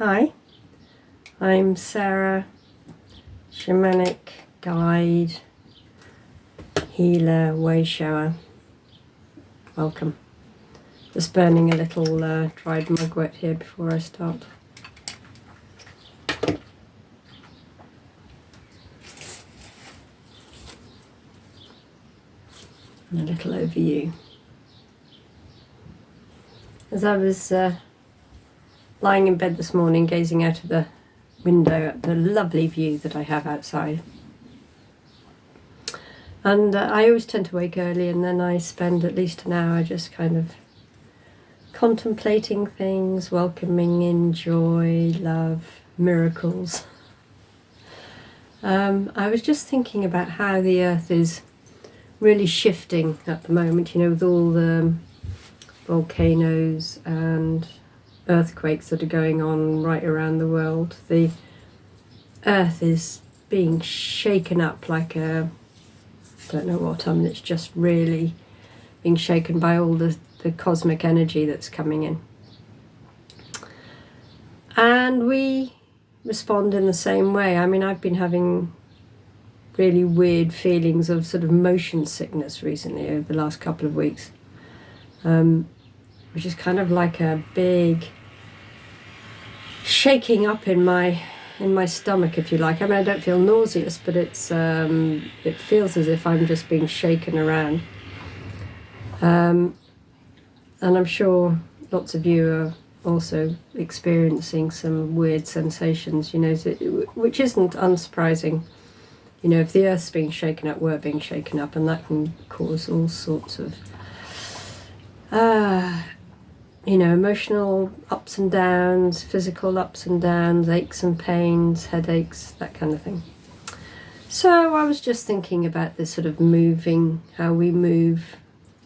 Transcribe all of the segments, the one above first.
Hi, I'm Sarah, shamanic guide, healer, way shower. Welcome. Just burning a little dried mugwort here before I start. And a little overview. As I was lying in bed this morning, gazing out of the window at the lovely view that I have outside. And I always tend to wake early, and then I spend at least an hour just kind of contemplating things, welcoming in joy, love, miracles. I was just thinking about how the earth is really shifting at the moment, with all the volcanoes and earthquakes that are going on right around the world. The earth is being shaken up like I don't know what, it's just really being shaken by all the cosmic energy that's coming in. And we respond in the same way. I've been having really weird feelings of sort of motion sickness recently over the last couple of weeks, which is kind of like a big shaking up in my stomach, if you like. I don't feel nauseous, but it feels as if I'm just being shaken around. And I'm sure lots of you are also experiencing some weird sensations, which isn't unsurprising. If the earth's being shaken up, we're being shaken up, and that can cause all sorts of emotional ups and downs, physical ups and downs, aches and pains, headaches, that kind of thing. So I was just thinking about this sort of moving, how we move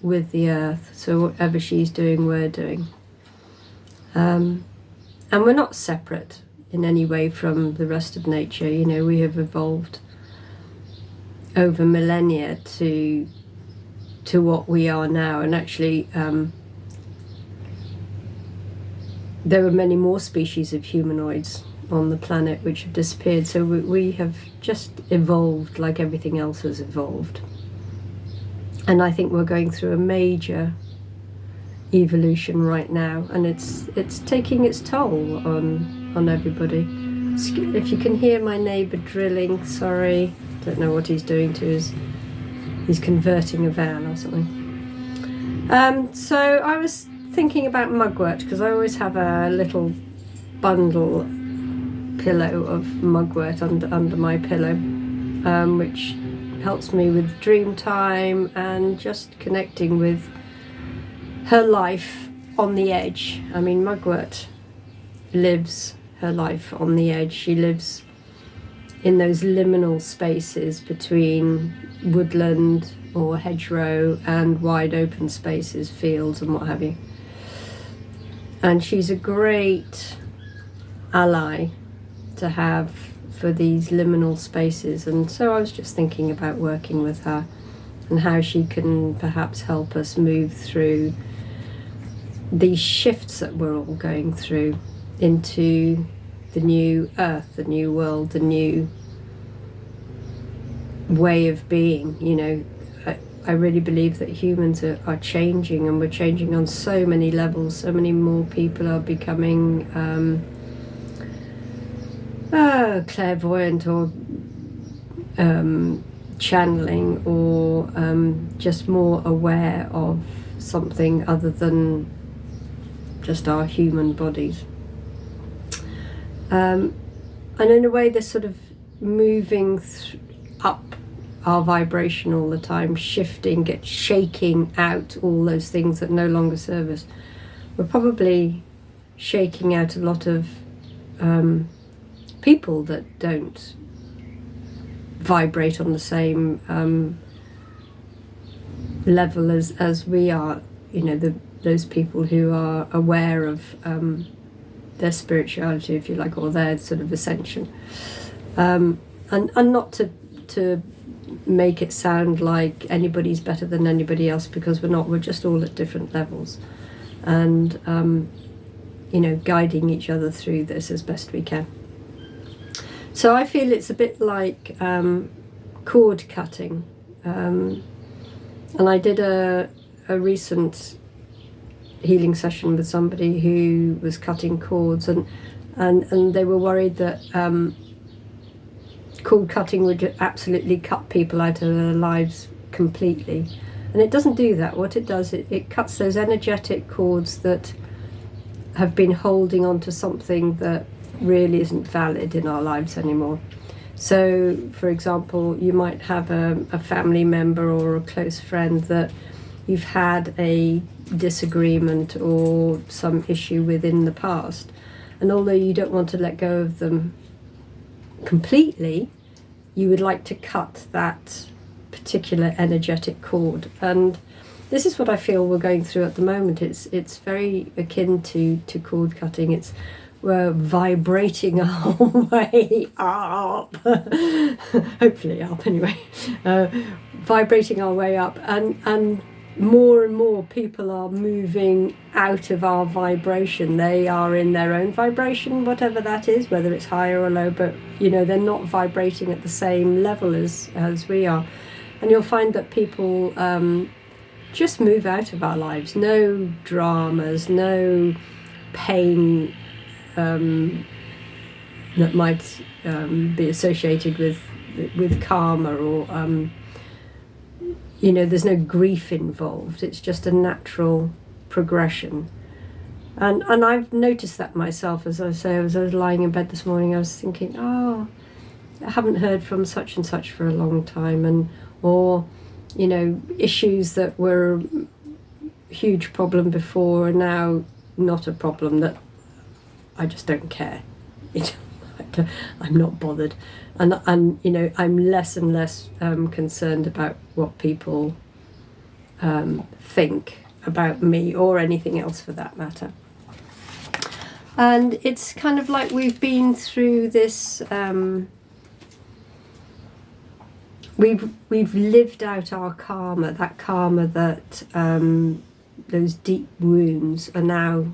with the earth. So whatever she's doing, we're doing. And we're not separate in any way from the rest of nature. We have evolved over millennia to what we are now. And actually, there were many more species of humanoids on the planet which have disappeared, so we have just evolved like everything else has evolved. And I think we're going through a major evolution right now, and it's taking its toll on everybody. If you can hear my neighbour drilling, sorry, don't know what he's doing to he's converting a van or something. So I was thinking about mugwort, because I always have a little bundle pillow of mugwort under my pillow, which helps me with dream time and just connecting with her life on the edge. Mugwort lives her life on the edge. She lives in those liminal spaces between woodland or hedgerow and wide open spaces, fields and what have you. And she's a great ally to have for these liminal spaces. And so I was just thinking about working with her and how she can perhaps help us move through these shifts that we're all going through into the new earth, the new world, the new way of being. I really believe that humans are changing, and we're changing on so many levels. So many more people are becoming clairvoyant or channeling, or just more aware of something other than just our human bodies. And in a way, they're sort of moving up our vibration all the time, shaking out all those things that no longer serve us. We're probably shaking out a lot of people that don't vibrate on the same level as we are. Those people who are aware of their spirituality, if you like, or their sort of ascension, and not to make it sound like anybody's better than anybody else, because we're not. We're just all at different levels. And guiding each other through this as best we can. So I feel it's a bit like cord cutting. And I did a recent healing session with somebody who was cutting cords, and they were worried that cord cutting would absolutely cut people out of their lives completely. And it doesn't do that. What it does, it cuts those energetic cords that have been holding on to something that really isn't valid in our lives anymore. So, for example, you might have a family member or a close friend that you've had a disagreement or some issue with in the past. And although you don't want to let go of them completely, you would like to cut that particular energetic cord. And this is what I feel we're going through at the moment. It's very akin to cord cutting. We're vibrating our way up, hopefully up anyway, vibrating our way up, and more people are moving out of our vibration. They are in their own vibration, whatever that is, whether it's higher or low, but they're not vibrating at the same level as we are. And you'll find that people just move out of our lives. No dramas, no pain that might be associated with karma, or there's no grief involved. It's just a natural progression. And I've noticed that myself. As I say, as I was lying in bed this morning, I was thinking, I haven't heard from such and such for a long time, or issues that were a huge problem before are now not a problem, that I just don't care. I'm not bothered, and I'm less and less concerned about what people think about me, or anything else for that matter. And it's kind of like we've been through this. We've lived out our karma. That karma that those deep wounds are now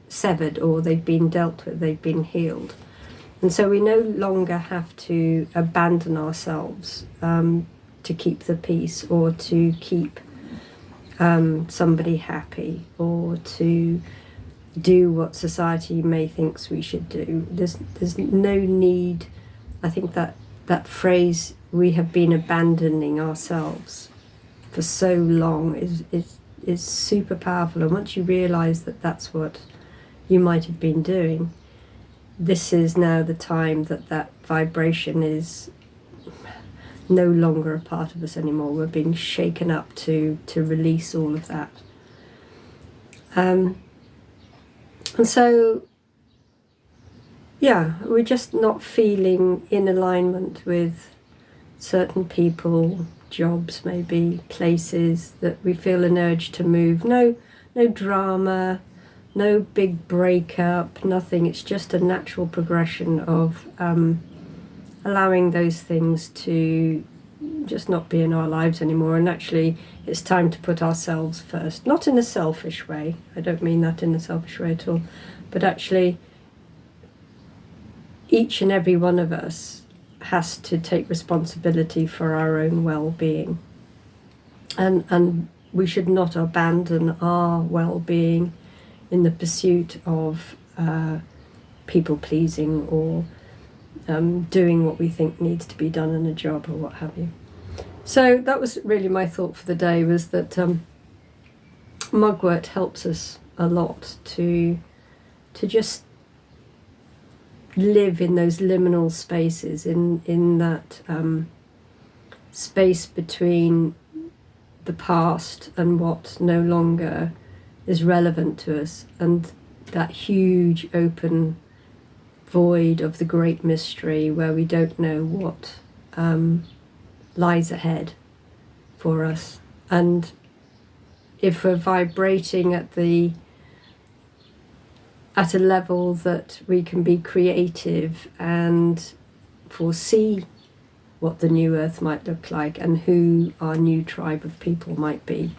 severed, or they've been dealt with, they've been healed. And so we no longer have to abandon ourselves to keep the peace, or to keep somebody happy, or to do what society may thinks we should do. There's no need. I think that phrase, we have been abandoning ourselves for so long, is super powerful. And once you realise that that's what you might have been doing, this is now the time that vibration is no longer a part of us anymore. We're being shaken up to release all of that. And so, we're just not feeling in alignment with certain people, jobs, maybe places, that we feel an urge to move. No drama, no big breakup, nothing. It's just a natural progression of allowing those things to just not be in our lives anymore. And actually, it's time to put ourselves first. Not in a selfish way. I don't mean that in a selfish way at all. But actually, each and every one of us has to take responsibility for our own well-being. And we should not abandon our well-being in the pursuit of people-pleasing, or doing what we think needs to be done in a job, or what have you. So that was really my thought for the day, was that mugwort helps us a lot to just live in those liminal spaces, in that space between the past and what no longer is relevant to us, and that huge open void of the great mystery, where we don't know what lies ahead for us. And if we're vibrating at a level that we can be creative and foresee what the new earth might look like, and who our new tribe of people might be,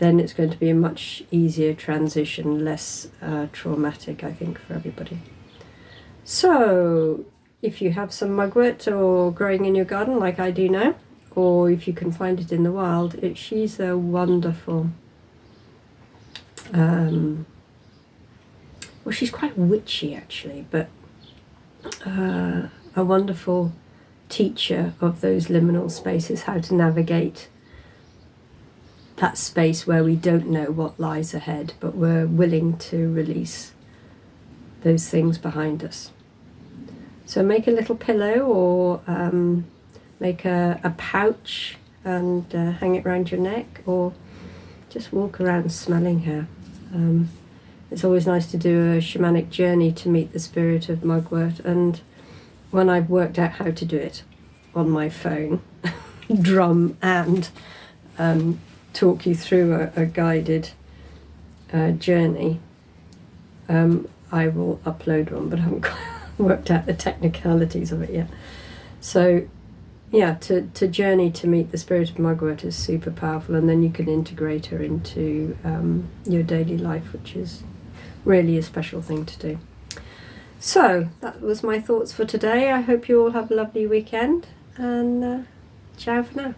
then it's going to be a much easier transition, less traumatic, I think, for everybody. So if you have some mugwort or growing in your garden like I do now, or if you can find it in the wild, she's a wonderful, well, she's quite witchy actually, but a wonderful teacher of those liminal spaces, how to navigate that space where we don't know what lies ahead, but we're willing to release those things behind us. So make a little pillow, or make a pouch and hang it around your neck, or just walk around smelling her. It's always nice to do a shamanic journey to meet the spirit of mugwort, and when I've worked out how to do it on my phone, drum and talk you through a guided journey, I will upload one, but I haven't worked out the technicalities of it yet. So yeah, to journey to meet the spirit of mugwort is super powerful, and then you can integrate her into your daily life, which is really a special thing to do. So that was my thoughts for today. I hope you all have a lovely weekend, and ciao for now.